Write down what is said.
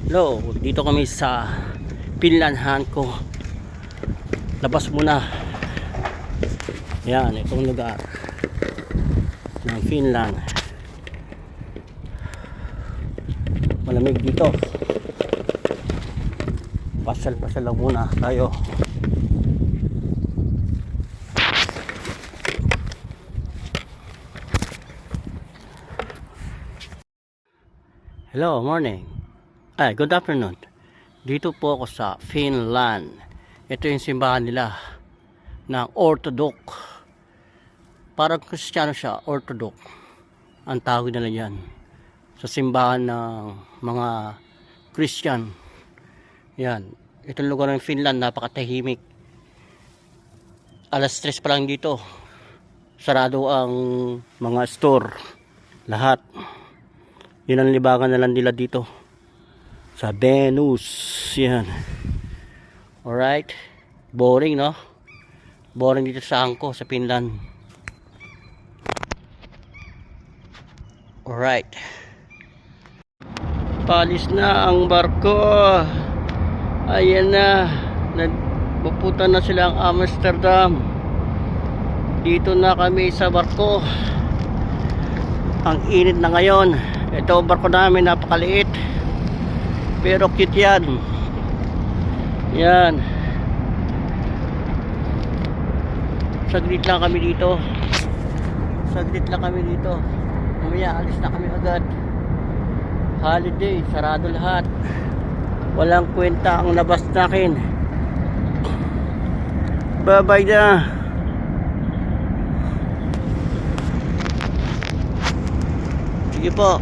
Hello, dito kami sa Finland Hanko. Labas muna. Yan, itong lugar ng Finland. Malamig dito. Pasal-pasal lang muna tayo. Hello, morning. Good afternoon. Dito po ako sa Finland. Ito yung simbahan nila ng Orthodox. Parang Kristiyano siya, Orthodox. Ang tawag nila yan. Sa simbahan ng mga Christian. Yan. Itong lugar ng Finland, napakatahimik. Alas 3 pa lang dito. Sarado ang mga store. Lahat. Yun ang libangan na lang nila dito. Sa Venus. Yan. Alright. Boring, no? Boring dito sa Hanko, sa Finland. Alright. Palis na ang barko. Ayan na. Pupunta na sila ang Amsterdam. Dito na kami sa barko. Ang init na ngayon. Ito ang barko namin, napakaliit. Pero cute yan. Yan. Saglit lang kami dito. Saglit lang kami dito. Mamaya alis na kami agad. Holiday, sarado lahat. Walang kwenta ang labas nakin. Bye bye na. Sige po.